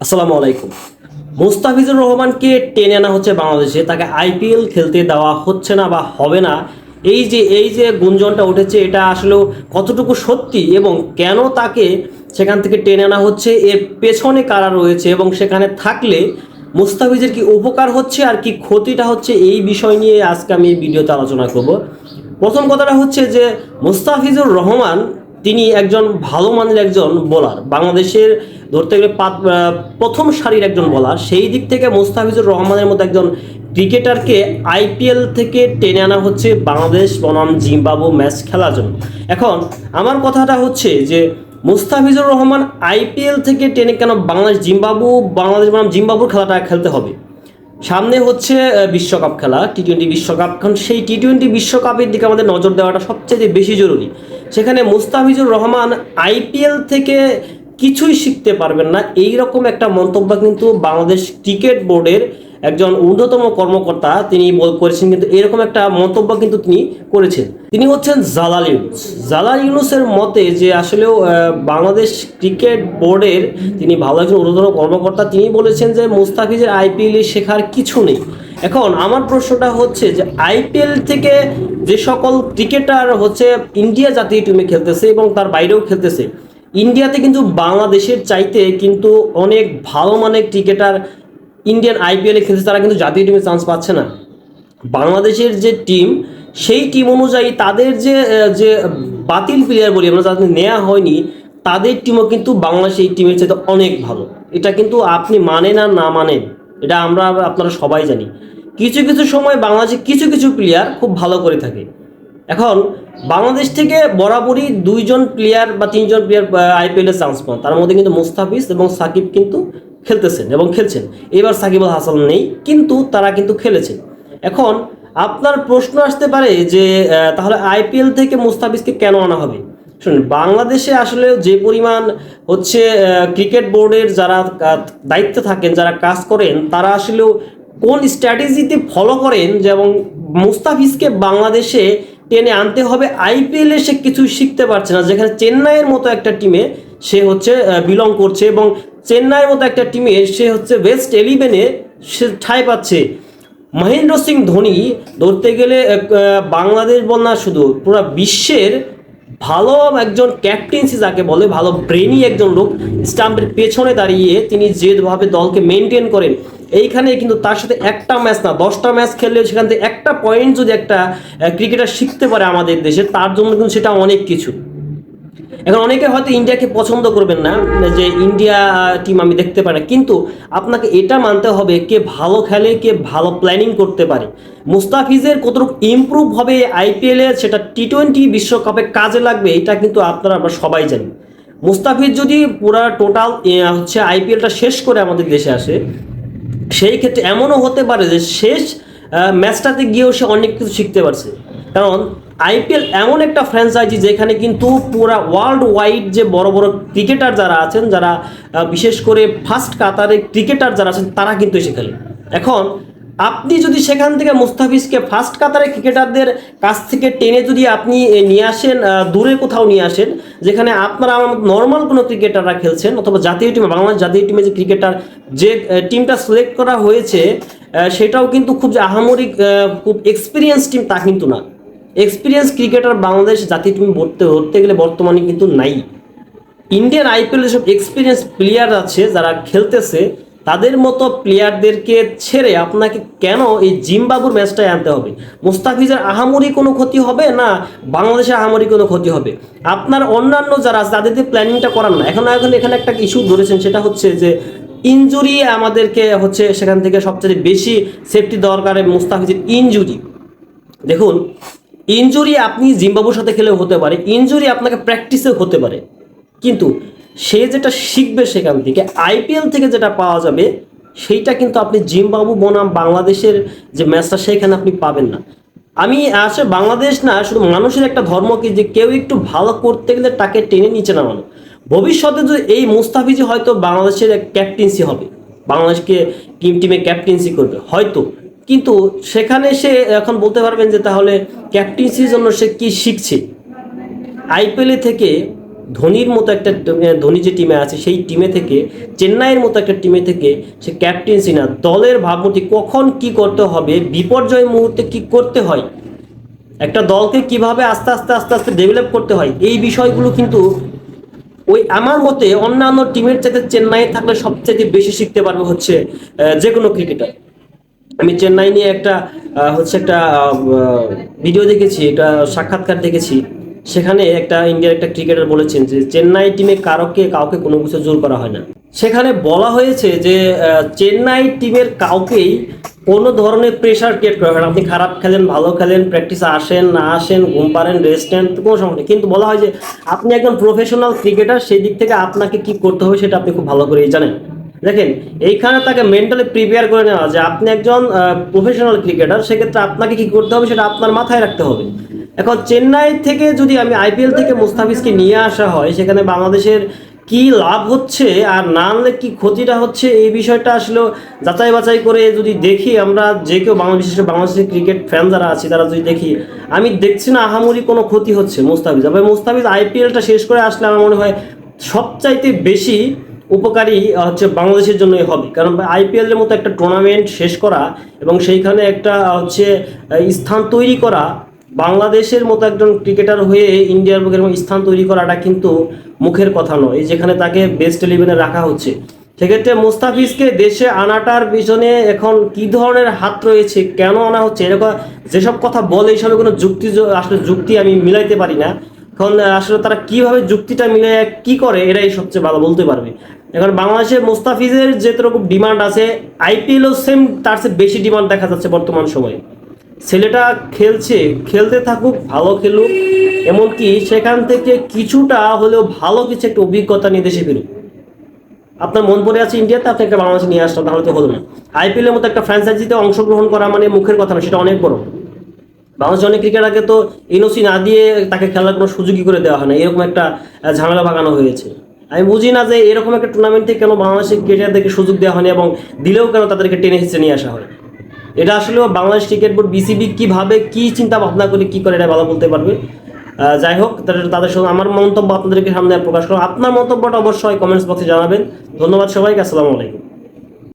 আসসালামু আলাইকুম। মুস্তাফিজুর রহমানকে টেনে আনা হচ্ছে বাংলাদেশে, তাকে আইপিএল খেলতে দেওয়া হচ্ছে না বা হবে না। এই যে গুঞ্জনটা উঠেছে, এটা আসলেও কতটুকু সত্যি এবং কেন তাকে সেখান থেকে টেনে আনা হচ্ছে, এর পেছনে কারা রয়েছে এবং সেখানে থাকলে মুস্তাফিজের কি উপকার হচ্ছে আর কি ক্ষতিটা হচ্ছে, এই বিষয় নিয়ে আজকে আমি এই ভিডিওতে আলোচনা করব। প্রথম কথাটা হচ্ছে যে মুস্তাফিজুর রহমান তিনি একজন ভালো মানের একজন বোলার, বাংলাদেশের ধরতে গেলে প্রথম সারির একজন বোলার। সেই দিক থেকে মুস্তাফিজুর রহমানের মতো একজন ক্রিকেটারকে আইপিএল থেকে টেনে আনা হচ্ছে বাংলাদেশ বনাম জিম্বাবু ম্যাচ খেলার জন্য। এখন আমার কথাটা হচ্ছে যে মুস্তাফিজুর রহমান আইপিএল থেকে টেনে কেন বাংলাদেশ বনাম জিম্বাবুর খেলাটা খেলতে হবে? সামনে হচ্ছে বিশ্বকাপ খেলা, টি-20 বিশ্বকাপ। এখন সেই টি-20 বিশ্বকাপের দিকে আমাদের নজর দেওয়াটা সবচেয়ে বেশি জরুরি। সেখানে মুস্তাফিজুর রহমান আইপিএল থেকে কিছুই শিখতে পারবেন না, এই রকম একটা মন্তব্য কিন্তু বাংলাদেশ ক্রিকেট বোর্ডের একজন ঊর্ধ্বতম কর্মকর্তা তিনি করেছেন। কিন্তু এরকম একটা মন্তব্য কিন্তু তিনি করেছেন। তিনি হচ্ছেন জালাল ইউনুস। জালাল ইউনুসের মতে যে আসলেও বাংলাদেশ ক্রিকেট বোর্ডের তিনি ভালো একজন ঊর্ধ্বতন কর্মকর্তা, তিনি বলেছেন যে মুস্তাফিজের আইপিএলে শেখার কিছু নেই। এখন আমার প্রশ্নটা হচ্ছে যে আইপিএল থেকে যে সকল ক্রিকেটার হচ্ছে ইন্ডিয়া জাতীয় টিমে খেলতেছে এবং তার বাইরেও খেলতেছে, ইন্ডিয়াতে কিন্তু বাংলাদেশের চাইতে কিন্তু অনেক ভালো মানের ক্রিকেটার ইন্ডিয়ান আইপিএলে খেলছে, তারা কিন্তু জাতীয় টিমে চান্স পাচ্ছে না। বাংলাদেশের যে টিম, সেই টিম অনুযায়ী তাদের যে যে বাতিল প্লেয়ার বলি আমরা, যাদের নেওয়া হয়নি, তাদের টিমও কিন্তু বাংলাদেশ এই টিমের চাইতে অনেক ভালো। এটা কিন্তু আপনি মানেন আর না মানেন, এটা আপনারা সবাই জানি। কিছু কিছু সময় বাংলাদেশে কিছু কিছু প্লেয়ার খুব ভালো করে থাকে। এখন বাংলাদেশ থেকে বরাবরই দুইজন প্লেয়ার বা তিনজন প্লেয়ার আইপিএলে চান্স পান, তার মধ্যে কিন্তু মুস্তাফিজ এবং সাকিব কিন্তু খেলতেছেন এবং খেলছেন। এবার সাকিব আল হাসান নেই, কিন্তু তারা কিন্তু খেলেছেন। এখন আপনার প্রশ্ন আসতে পারে যে তাহলে আইপিএল থেকে মুস্তাফিজকে কেন আনা হবে? শুনুন, বাংলাদেশে আসলে যে পরিমাণ হচ্ছে ক্রিকেট বোর্ডের যারা দায়িত্বে থাকেন, যারা কাজ করেন, তারা আসলেও কোন স্ট্র্যাটেজিতে ফলো করেন, যেমন মুস্তাফিজকে বাংলাদেশে টেনে আনতে হবে। আইপিএলে সে কিছু শিখতে পারছে না, যেখানে চেন্নাইয়ের মতো একটা টিমে সে হচ্ছে বিলং করছে এবং চেন্নাইয়ের মতো একটা টিমে সে হচ্ছে বেস্ট 11-এ সে ঠাঁই পাচ্ছে। মহেন্দ্র সিং ধোনি ধরতে গেলে বাংলাদেশ বল না, শুধু পুরো বিশ্বের ভালো একজন ক্যাপ্টেন্সি যাকে বলে, ভালো ব্রেনি একজন লোক। স্টাম্পের পেছনে দাঁড়িয়ে তিনি যেভাবে দলকে মেনটেন করেন, এইখানে কিন্তু তার সাথে একটা ম্যাচ না 10টা ম্যাচ খেললেও সেখান থেকে একটা পয়েন্ট যদি একটা ক্রিকেটার শিখতে পারে আমাদের দেশে, তার জন্য কিন্তু সেটা অনেক কিছু। এখন অনেকে হয়তো ইন্ডিয়াকে পছন্দ করবেন না, যে ইন্ডিয়া টিম আমি দেখতে পারি না, কিন্তু আপনাকে এটা মানতে হবে কে ভালো খেলে, কে ভালো প্ল্যানিং করতে পারে। মুস্তাফিজের কতটুকু ইমপ্রুভ হবে আইপিএলে, সেটা টি-20 বিশ্বকাপে কাজে লাগবে, এটা কিন্তু আমরা সবাই জানি। মুস্তাফিজ যদি পুরা টোটাল হচ্ছে আইপিএলটা শেষ করে আমাদের দেশে আসে, সেই ক্ষেত্রে এমনও হতে পারে যে শেষ ম্যাচটাতে গিয়েও সে অনেক কিছু শিখতে পারছে। কারণ আইপিএল এমন একটা ফ্র্যাঞ্চাইজি যেখানে কিন্তু পুরা ওয়ার্ল্ড ওয়াইড যে বড় বড় ক্রিকেটার যারা আছেন, যারা বিশেষ করে ফার্স্ট কাতারের ক্রিকেটার যারা আছেন, তারা কিন্তু এসে খেলে। এখন আপনি যদি সেখান থেকে মুস্তাফিজকে ফার্স্ট কাতারের ক্রিকেটারদের কাছ থেকে টেনে যদি আপনি নিয়ে আসেন, দূরে কোথাও নিয়ে আসেন, যেখানে আপনারা আমার নর্মাল কোনো ক্রিকেটাররা খেলছেন, অথবা জাতীয় টিমে, বাংলাদেশ জাতীয় টিমে যে ক্রিকেটার যে টিমটা সিলেক্ট করা হয়েছে, সেটাও কিন্তু খুব যে আহামরি খুব এক্সপিরিয়েন্স টিম তা কিন্তু না। এক্সপিরিয়েন্স ক্রিকেটার বাংলাদেশ জাতীয় টিম ধরতে গেলে বর্তমানে কিন্তু নাই। ইন্ডিয়ান আইপিএল যেসব এক্সপিরিয়েন্স প্লেয়ার আছে যারা খেলতেছে, তাদের মতো প্লেয়ারদেরকে ছেড়ে আপনাকে কেন এই জিম্বাবুর ম্যাচটায় আনতে হবে? মুস্তাফিজের আহামরি কোনো ক্ষতি হবে না, বাংলাদেশের আহামরি কোনো ক্ষতি হবে? আপনার অন্যান্য যারা আছে তাদের দিয়ে প্ল্যানিংটা করান না। এখন এখানে একটা ইস্যু ধরেছেন, সেটা হচ্ছে যে ইনজুরি আমাদেরকে হচ্ছে সেখান থেকে সবচেয়ে বেশি সেফটি দরকার মুস্তাফিজের ইনজুরি। দেখুন, ইনজুরি আপনি জিম্বাবুর সাথে খেলেও হতে পারে, ইনজুরি আপনাকে প্র্যাকটিসেও হতে পারে, কিন্তু সে যেটা শিখবে সেখান থেকে, আইপিএল থেকে যেটা পাওয়া যাবে, সেইটা কিন্তু আপনি জিম্বাবু বনাম বাংলাদেশের যে ম্যাচটা, সেইখানে আপনি পাবেন না। আমি আসলে বাংলাদেশ না, শুধু মানুষের একটা ধর্ম কি, যে কেউ একটু ভালো করতে গেলে তাকে টেনে নিচে নামানো। ভবিষ্যতে যদি এই মুস্তাফিজি হয়তো বাংলাদেশের ক্যাপ্টেন্সি হবে, বাংলাদেশকে টিমে ক্যাপ্টেন্সি করবে হয়তো, কিন্তু সেখানে সে এখন বলতে পারবেন যে তাহলে ক্যাপ্টেন্সির জন্য সে কি শিখছে? আইপিএল থেকে ধোনির মতো একটা ধোনি যে টিমে আছে সেই টিমে থেকে, চেন্নাইয়ের মতো একটা টিমে থেকে সে ক্যাপ্টেন্সি না, দলের ভাবমূর্তি, কখন কি করতে হবে, বিপর্যয় মুহূর্তে কি করতে হয়, একটা দলকে কিভাবে আস্তে আস্তে আস্তে আস্তে ডেভেলপ করতে হয়, এই বিষয়গুলো কিন্তু ওই আমার মতে অন্যান্য টিমের চাইতে চেন্নাই থাকলে সবচেয়ে বেশি শিখতে পারবে হচ্ছে যে কোনো ক্রিকেটার। আমি চেন্নাই নিয়ে একটা একটা ভিডিও দেখেছি, একটা সাক্ষাৎকার দেখেছি। সেখানে একটা ইন্ডিয়ার একটা ক্রিকেটার বলেছেন যে চেন্নাই টিমে কাউকে কোনো কিছু জোর করা হয় না। সেখানে বলা হয়েছে যে চেন্নাই টিমের কাউকেই কোনো ধরনের প্রেশার ক্রিয়েট করা হয় না। আপনি খারাপ খেলেন, ভালো খেলেন, প্র্যাকটিসে আসেন না আসেন, ঘুম পারেন, রেস্ট নেন, কোনো সমস্যা নেই। কিন্তু বলা হয় যে আপনি একজন প্রফেশনাল ক্রিকেটার, সেই দিক থেকে আপনাকে কি করতে হবে সেটা আপনি খুব ভালো করেই জানেন। দেখেন, এইখানে তাকে মেন্টালি প্রিপেয়ার করে নেওয়া যে আপনি একজন প্রফেশনাল ক্রিকেটার, সেক্ষেত্রে আপনাকে কি করতে হবে সেটা আপনার মাথায় রাখতে হবে। এখন চেন্নাই থেকে যদি আমি আইপিএল থেকে মুস্তাফিজকে নিয়ে আসা হয়, সেখানে বাংলাদেশের কি লাভ হচ্ছে আর না আনলে কি ক্ষতিটা হচ্ছে, এই বিষয়টা আসলে যাচাই বাছাই করে যদি দেখি আমরা, যে কেউ বাংলাদেশের ক্রিকেট ফ্যান যারা আছে তারা যদি দেখি, আমি দেখছি না আহামরি কোনো ক্ষতি হচ্ছে মুস্তাফিজ। তবে মুস্তাফিজ আইপিএলটা শেষ করে আসলে আমার মনে হয় সবচাইতে বেশি উপকারী হচ্ছে বাংলাদেশের জন্যই হবে। কারণ আইপিএল এর মতো একটা টুর্নামেন্ট শেষ করা এবং সেইখানে একটা স্থান তৈরি করা, বাংলাদেশের মতো একজন ক্রিকেটার হয়ে ইন্ডিয়ার বুকে এরকম স্থান তৈরি করাটা কিন্তু মুখের কথা নয়, যেখানে তাকে বেস্ট ইলেভেনে রাখা হচ্ছে। সেক্ষেত্রে মুস্তাফিজকে দেশে আনাটার পিছনে এখন কি ধরনের হাত রয়েছে, কেন আনা হচ্ছে, এরকম যেসব কথা বলে এইসবে কোনো যুক্তি আমি মিলাইতে পারি না। এখন আসলে তারা কিভাবে যুক্তিটা মিলে কি করে, এরাই সবচেয়ে ভালো বলতে পারবে। এখন বাংলাদেশে মুস্তাফিজের যেরকম ডিমান্ড আছে, আইপিএলও সেম তার চেয়ে বেশি ডিমান্ড দেখা যাচ্ছে বর্তমান সময়ে। ছেলেটা খেলতে থাকুক, ভালো খেলুক, এমনকি সেখান থেকে কিছুটা হলেও ভালো কিছু একটা অভিজ্ঞতা নিয়ে দেশে ফিরুক। আপনার মন পড়ে আছে ইন্ডিয়াতে, আপনি একটা বাংলাদেশে নিয়ে আসলাম, তাহলে তো হলো না। আইপিএলের মতো একটা ফ্র্যাঞ্চাইজিতে অংশগ্রহণ করা মানে মুখের কথা না, সেটা অনেক বড়। বাংলাদেশের অনেক ক্রিকেটারকে তো এনওসি না দিয়ে তাকে খেলার কোনো সুযোগই করে দেওয়া হয় না, এরকম একটা ঝামেলা ভাগানো হয়েছে। আমি বুঝি না যে এরকম একটা টুর্নামেন্টে কেন বাংলাদেশের ক্রিকেটারদেরকে সুযোগ দেওয়া হয়নি, এবং দিলেও কেন তাদেরকে টেনে হিসেবে নিয়ে আসা হয়। এটা আসলে বাংলাদেশ ক্রিকেট বোর্ড, বিসিবি কিভাবে কি চিন্তা ভাবনা করে কি করে, এটা ভালো বলতে পারবে। যাই হোক, তাদের সঙ্গে আমার মন্তব্য আপনাদেরকে সামনে প্রকাশ করো। আপনার মন্তব্যটা অবশ্যই কমেন্টস বক্সে জানাবেন। ধন্যবাদ সবাইকে, আসসালামু আলাইকুম।